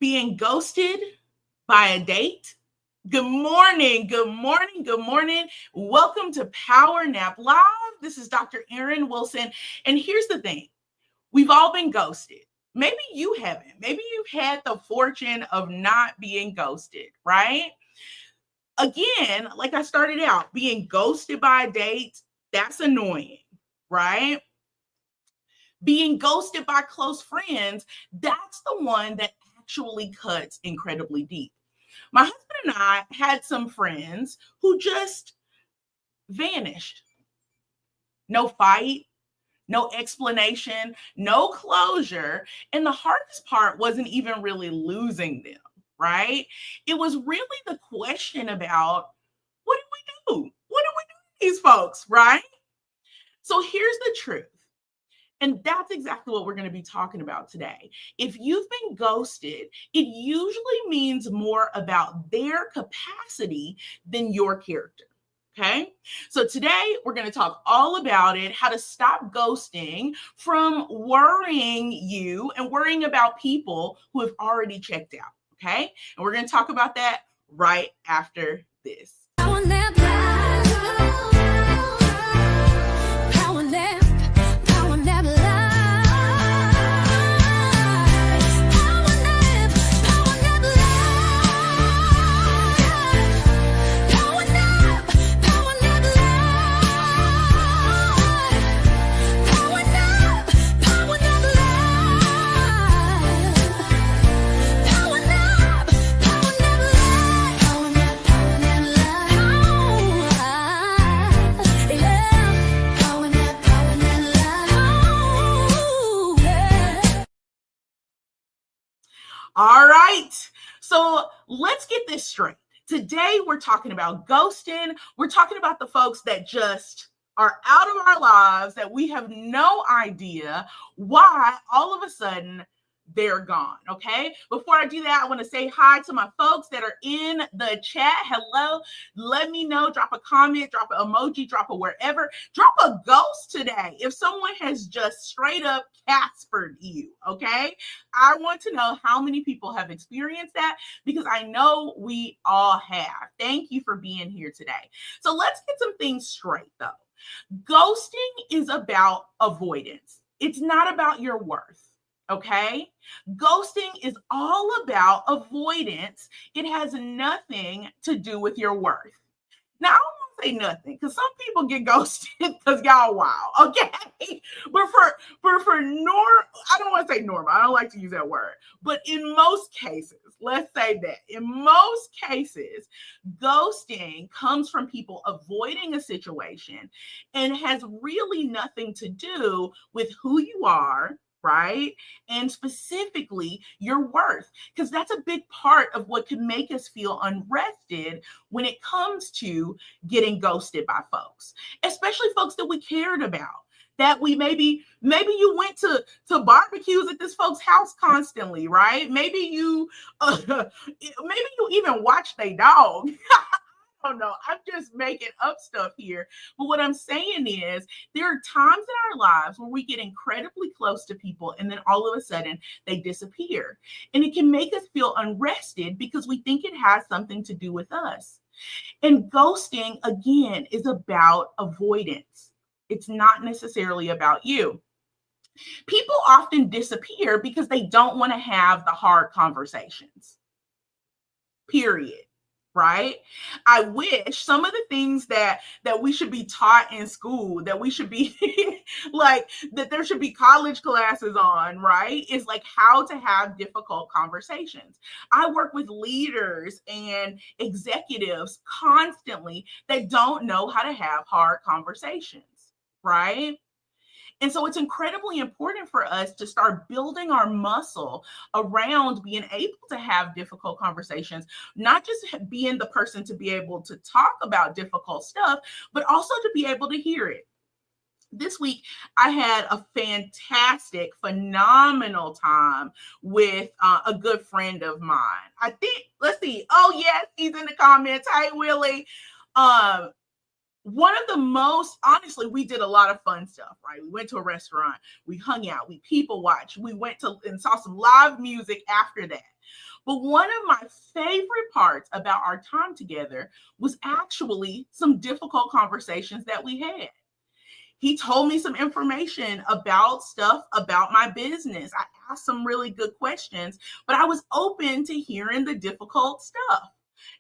Being ghosted by a date? Good morning, good morning, good morning. Welcome to PowerNAP Live. This is Dr. Erin Wilson. And here's the thing, we've all been ghosted. Maybe you haven't. Maybe you've had the fortune of not being ghosted, right? Again, like I started out, being ghosted by a date, that's annoying, right? Being ghosted by close friends, that's the one that actually cuts incredibly deep. My husband and I had some friends who just vanished. No fight, no explanation, no closure. And the hardest part wasn't even really losing them, right? It was really the question about what do we do? What do we do with these folks, right? So here's the truth. And that's exactly what we're going to be talking about today. If you've been ghosted, it usually means more about their capacity than your character. Okay. So today we're going to talk all about it, how to stop ghosting from worrying you and worrying about people who have already checked out. Okay. And we're going to talk about that right after this. All right. So let's get this straight. Today, we're talking about ghosting. We're talking about the folks that just are out of our lives, that we have no idea why all of a sudden they're gone. Okay. Before I do that, I want to say hi to my folks that are in the chat. Hello. Let me know. Drop a comment, drop an emoji, drop a wherever. Drop a ghost today. If someone has just straight up Caspered you, okay? I want to know how many people have experienced that because I know we all have. Thank you for being here today. So let's get some things straight though. Ghosting is about avoidance. It's not about your worth. Okay. Ghosting is all about avoidance. It has nothing to do with your worth. Now, I don't want to say nothing because some people get ghosted because y'all wild. Okay. But for I don't want to say normal. I don't like to use that word. But in most cases, let's say that in most cases, ghosting comes from people avoiding a situation and has really nothing to do with who you are, right? And specifically your worth, because that's a big part of what can make us feel unrested when it comes to getting ghosted by folks, especially folks that we cared about. That we maybe you went to barbecues at this folks' house constantly, right? Maybe you even watch their dog. Oh no, I'm just making up stuff here. But what I'm saying is there are times in our lives where we get incredibly close to people and then all of a sudden they disappear. And it can make us feel unrested because we think it has something to do with us. And ghosting, again, is about avoidance. It's not necessarily about you. People often disappear because they don't want to have the hard conversations. Period. Right? I wish some of the things that we should be taught in school, that we should be like, that there should be college classes on, right? Is like how to have difficult conversations. I work with leaders and executives constantly that don't know how to have hard conversations, right? And so it's incredibly important for us to start building our muscle around being able to have difficult conversations, not just being the person to be able to talk about difficult stuff, but also to be able to hear it. This week, I had a fantastic, phenomenal time with a good friend of mine. I think, let's see. Oh, yes, he's in the comments. Hey, Willie. one of the most, honestly, we did a lot of fun stuff, right? We went to a restaurant, we hung out, we people watched, we went to and saw some live music after that. But one of my favorite parts about our time together was actually some difficult conversations that we had. He told me some information about stuff about my business. I asked some really good questions, but I was open to hearing the difficult stuff.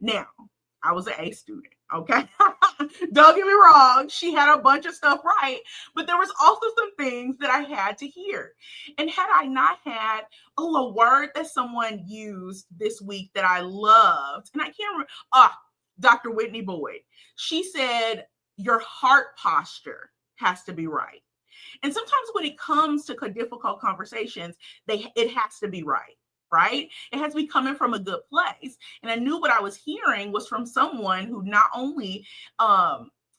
Now, I was an A student, okay? Don't get me wrong. She had a bunch of stuff right, but there was also some things that I had to hear. And had I not had, a word that someone used this week that I loved, and I can't remember, Dr. Whitney Boyd. She said, your heart posture has to be right. And sometimes when it comes to difficult conversations, it has to be right. Right? It has to be coming from a good place. And I knew what I was hearing was from someone who not only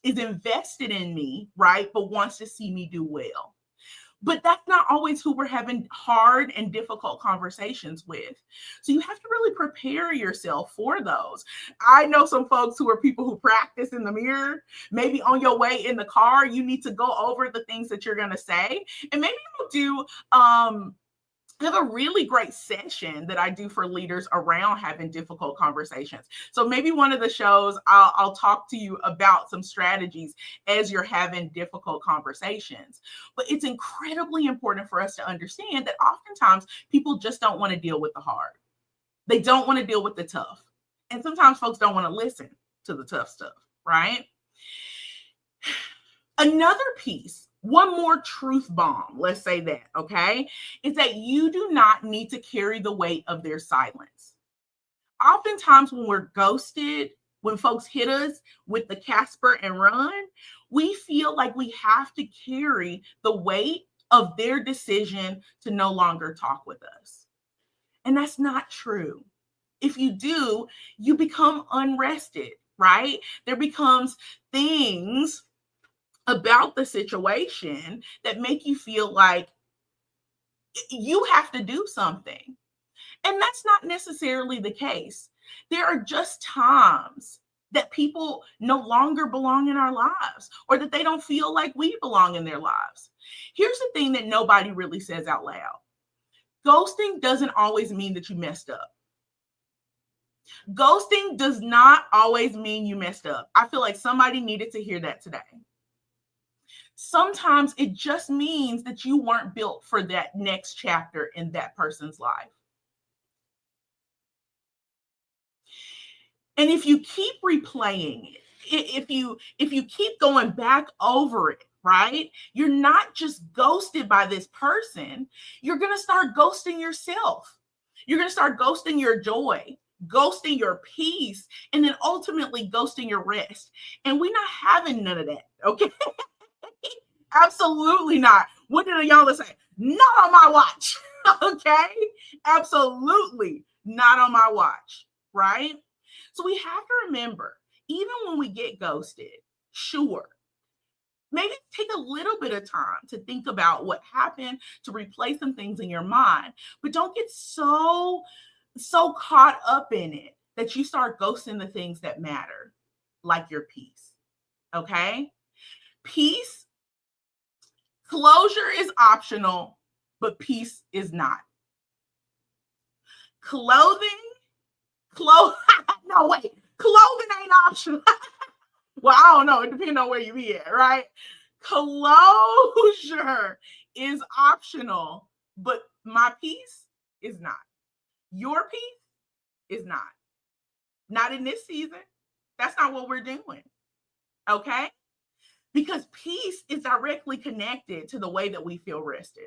is invested in me, right, but wants to see me do well. But that's not always who we're having hard and difficult conversations with. So you have to really prepare yourself for those. I know some folks who are people who practice in the mirror. Maybe on your way in the car, you need to go over the things that you're going to say. And maybe you'll do I have a really great session that I do for leaders around having difficult conversations. So maybe one of the shows I'll talk to you about some strategies as you're having difficult conversations. But it's incredibly important for us to understand that oftentimes people just don't want to deal with the hard. They don't want to deal with the tough. And sometimes folks don't want to listen to the tough stuff, right? Another piece, one more truth bomb, let's say that, okay, is that you do not need to carry the weight of their silence. Oftentimes when we're ghosted, when folks hit us with the Casper and run, we feel like we have to carry the weight of their decision to no longer talk with us. And that's not true. If you do, you become unrested, right? There becomes things about the situation that make you feel like you have to do something. And that's not necessarily the case. There are just times that people no longer belong in our lives or that they don't feel like we belong in their lives. Here's the thing that nobody really says out loud. Ghosting doesn't always mean that you messed up. Ghosting does not always mean you messed up. I feel like somebody needed to hear that today. Sometimes it just means that you weren't built for that next chapter in that person's life. And if you keep replaying it, if you keep going back over it, right? You're not just ghosted by this person, you're going to start ghosting yourself. You're going to start ghosting your joy, ghosting your peace, and then ultimately ghosting your rest. And we're not having none of that, okay? Absolutely not. What did y'all say? Not on my watch. Okay? Absolutely not on my watch, right? So we have to remember, even when we get ghosted, sure, maybe take a little bit of time to think about what happened, to replay some things in your mind, but don't get so caught up in it that you start ghosting the things that matter, like your peace. Okay? Peace. Closure is optional, but peace is not. Clothing ain't optional. Well, I don't know. It depends on where you be at, right? Closure is optional, but my peace is not. Your peace is not. Not in this season. That's not what we're doing. Okay? Because peace is directly connected to the way that we feel rested.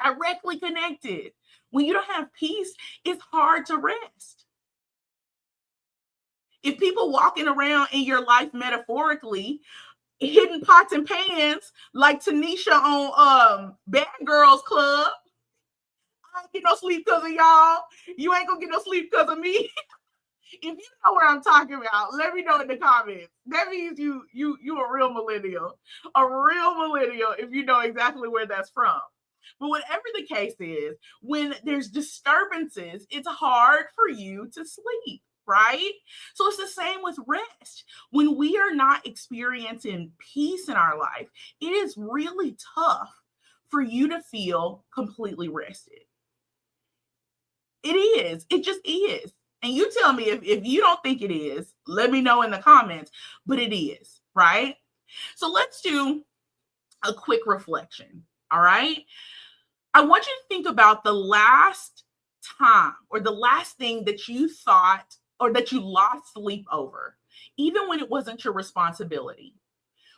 Directly connected. When you don't have peace, it's hard to rest. If people walking around in your life metaphorically, hitting pots and pans like Tanisha on Bad Girls Club, I don't get no sleep because of y'all. You ain't gonna get no sleep because of me. If you know what I'm talking about, let me know in the comments. That means you a real millennial. A real millennial if you know exactly where that's from. But whatever the case is, when there's disturbances, it's hard for you to sleep. right? So it's the same with rest. When we are not experiencing peace in our life, it is really tough for you to feel completely rested. It is. It just is. And you tell me if you don't think it is, let me know in the comments, but it is, right? So let's do a quick reflection, all right? I want you to think about the last time or the last thing that you thought or that you lost sleep over, even when it wasn't your responsibility.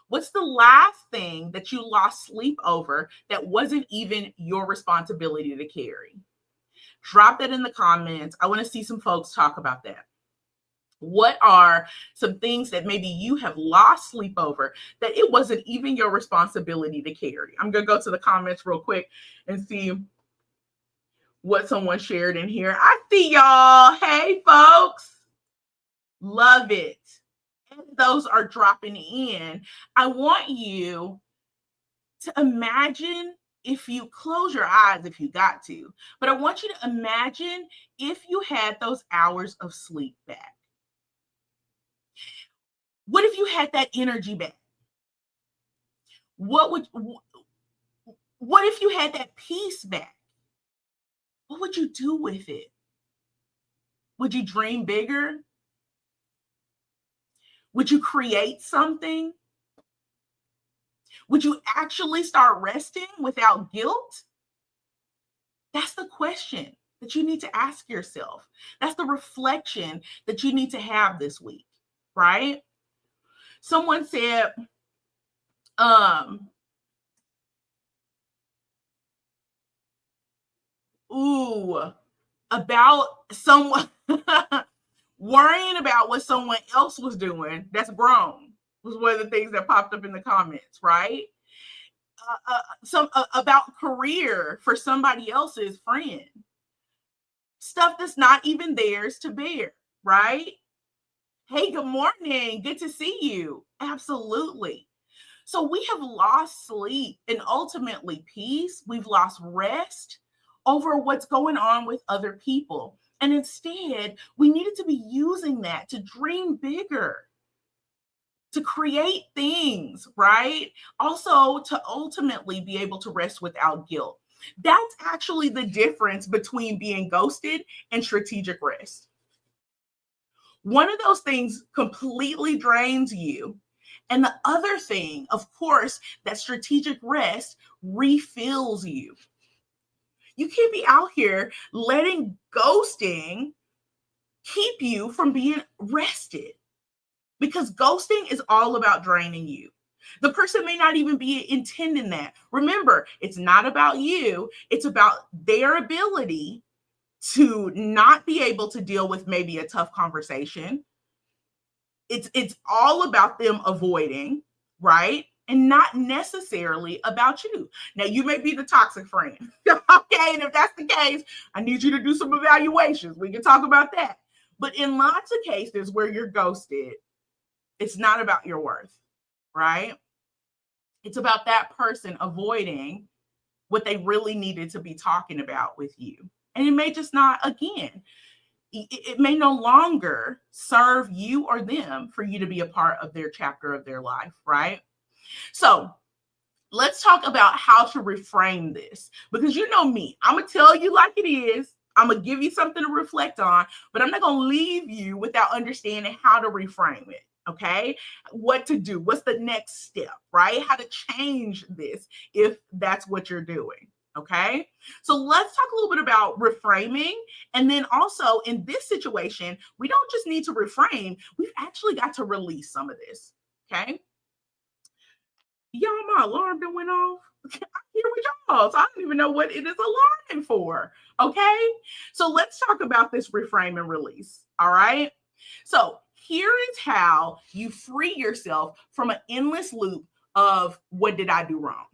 What's the last thing that you lost sleep over that wasn't even your responsibility to carry? Drop that in the comments. I want to see some folks talk about that. What are some things that maybe you have lost sleep over that it wasn't even your responsibility to carry? I'm going to go to the comments real quick and see what someone shared in here. I see y'all. Hey, folks. Love it. And those are dropping in. I want you to imagine, if you close your eyes, if you got to, but I want you to imagine if you had those hours of sleep back. What if you had that energy back? What if you had that peace back? What would you do with it? Would you dream bigger? Would you create something? Would you actually start resting without guilt? That's the question that you need to ask yourself. That's the reflection that you need to have this week, right? Someone said, about someone worrying about what someone else was doing that's grown was one of the things that popped up in the comments, right? About career for somebody else's friend, stuff that's not even theirs to bear, right? Hey, good morning. Good to see you. Absolutely. So we have lost sleep and ultimately peace. We've lost rest over what's going on with other people. And instead, we needed to be using that to dream bigger, to create things, right? Also, to ultimately be able to rest without guilt. That's actually the difference between being ghosted and strategic rest. One of those things completely drains you. And the other thing, of course, that strategic rest refills you. You can't be out here letting ghosting keep you from being rested, because ghosting is all about draining you. The person may not even be intending that. Remember, it's not about you. It's about their ability to not be able to deal with maybe a tough conversation. It's all about them avoiding, right? And not necessarily about you. Now, you may be the toxic friend. Okay, and if that's the case, I need you to do some evaluations. We can talk about that. But in lots of cases where you're ghosted, it's not about your worth, right? It's about that person avoiding what they really needed to be talking about with you. And it may just not, again, it may no longer serve you or them for you to be a part of their chapter of their life, right? So let's talk about how to reframe this, because you know me, I'm going to tell you like it is. I'm going to give you something to reflect on, but I'm not going to leave you without understanding how to reframe it. Okay, what to do, what's the next step, right? How to change this if that's what you're doing. Okay, so let's talk a little bit about reframing. And then also in this situation, we don't just need to reframe, we've actually got to release some of this. Okay, y'all, my alarm done went off. I'm here with y'all, so I don't even know what it is alarming for. Okay, so let's talk about this reframe and release. All right, so here is how you free yourself from an endless loop of what did I do wrong?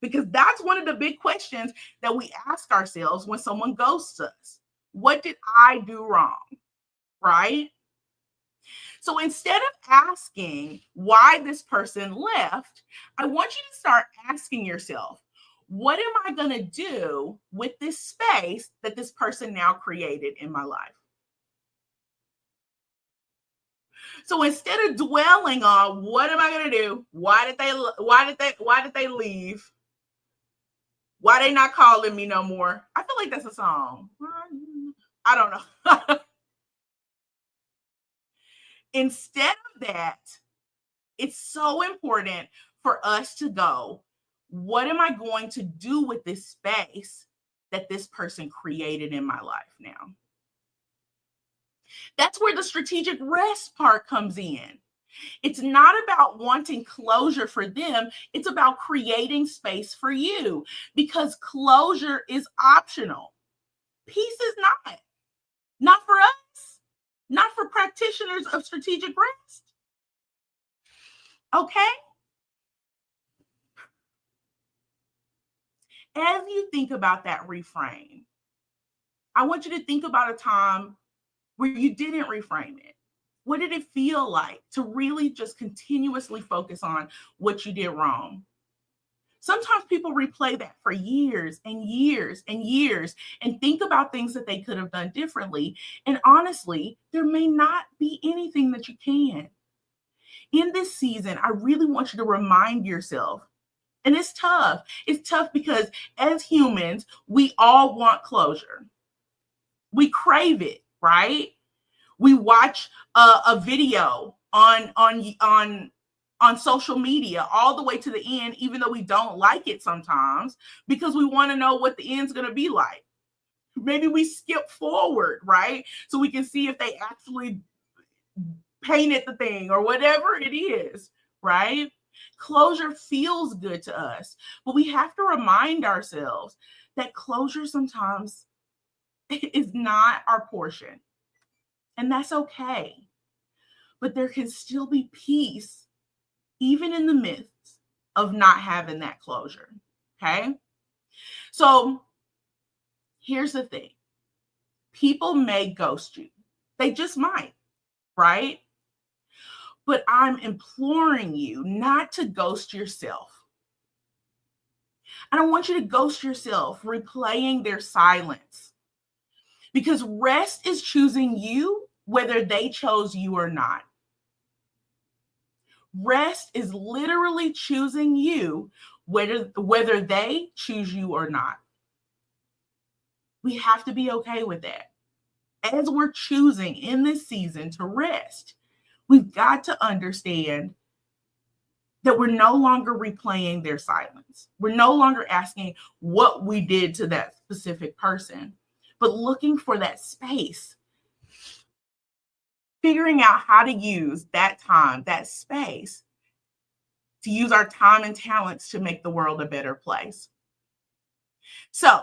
Because that's one of the big questions that we ask ourselves when someone ghosts us. What did I do wrong? Right? So instead of asking why this person left, I want you to start asking yourself, what am I going to do with this space that this person now created in my life? So instead of dwelling on what am I going to do? Why did they leave? Why they not calling me no more? I feel like that's a song. I don't know. Instead of that, it's so important for us to go, what am I going to do with this space that this person created in my life now? That's where the strategic rest part comes in. It's not about wanting closure for them. It's about creating space for you, because closure is optional. Peace is not for us, not for practitioners of strategic rest. Okay? As you think about that reframe, I want you to think about a time where you didn't reframe it. What did it feel like to really just continuously focus on what you did wrong? Sometimes people replay that for years and years and years and think about things that they could have done differently. And honestly, there may not be anything that you can. In this season, I really want you to remind yourself, and it's tough. It's tough because as humans, we all want closure. We crave it, right? We watch a video on social media all the way to the end, even though we don't like it sometimes, because we want to know what the end's going to be like. Maybe we skip forward, right? So we can see if they actually painted the thing or whatever it is, right? Closure feels good to us, but we have to remind ourselves that closure sometimes is not our portion. And that's okay. But there can still be peace even in the midst of not having that closure. Okay? So here's the thing. People may ghost you. They just might, right? But I'm imploring you not to ghost yourself. I don't want you to ghost yourself replaying their silence, because rest is choosing you whether they chose you or not. Rest is literally choosing you whether they choose you or not. We have to be okay with that. As we're choosing in this season to rest, we've got to understand that we're no longer replaying their silence. We're no longer asking what we did to that specific person, but looking for that space, figuring out how to use that time, that space, to use our time and talents to make the world a better place. So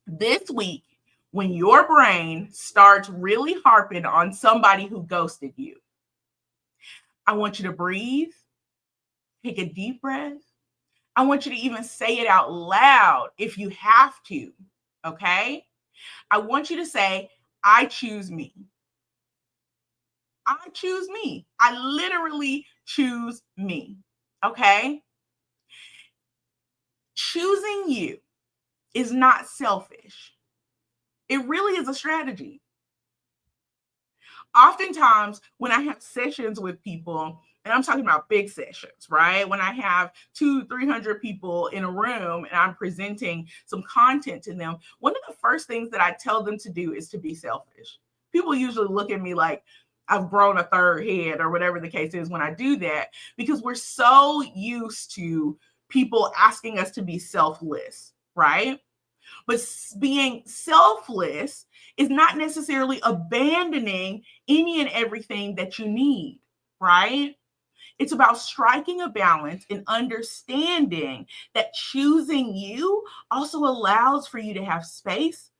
this week, when your brain starts really harping on somebody who ghosted you, I want you to breathe, take a deep breath. I want you to even say it out loud if you have to, okay? I want you to say, I choose me. I choose me. I literally choose me, okay? Choosing you is not selfish. It really is a strategy. Oftentimes, when I have sessions with people, and I'm talking about big sessions, right? When I have 200-300 people in a room and I'm presenting some content to them, one of the first things that I tell them to do is to be selfish. People usually look at me like I've grown a third head or whatever the case is when I do that, because we're so used to people asking us to be selfless, right? But being selfless is not necessarily abandoning any and everything that you need, right? It's about striking a balance and understanding that choosing you also allows for you to have space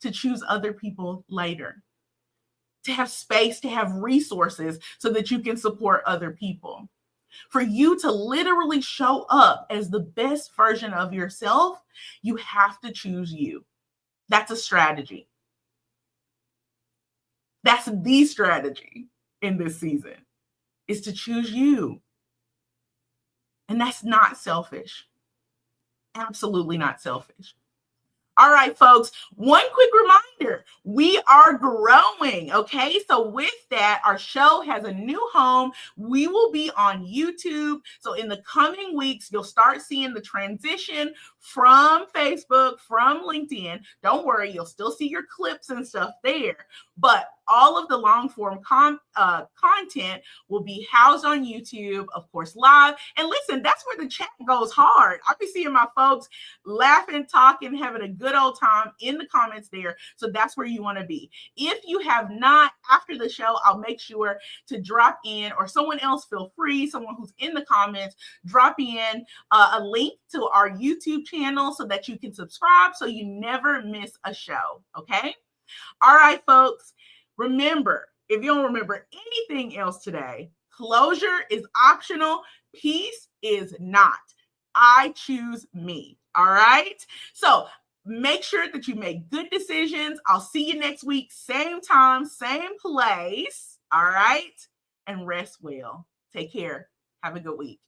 to choose other people later, to have space, to have resources so that you can support other people. For you to literally show up as the best version of yourself, you have to choose you. That's a strategy. That's the strategy in this season, is to choose you. And that's not selfish. Absolutely not selfish. All right, folks, one quick reminder, we are growing, okay? So with that, our show has a new home. We will be on YouTube. So in the coming weeks, you'll start seeing the transition from Facebook, from LinkedIn. Don't worry, you'll still see your clips and stuff there, but all of the long form content will be housed on YouTube, of course, live. And listen, that's where the chat goes hard. I'll be seeing my folks laughing, talking, having a good old time in the comments there. So that's where you want to be. If you have not, after the show, I'll make sure to drop in, or someone else, feel free, someone who's in the comments, drop in a link to our YouTube channel so that you can subscribe so you never miss a show. Okay. All right, folks. Remember, if you don't remember anything else today, closure is optional. Peace is not. I choose me. All right. So make sure that you make good decisions. I'll see you next week, same time, same place. All right. And rest well. Take care. Have a good week.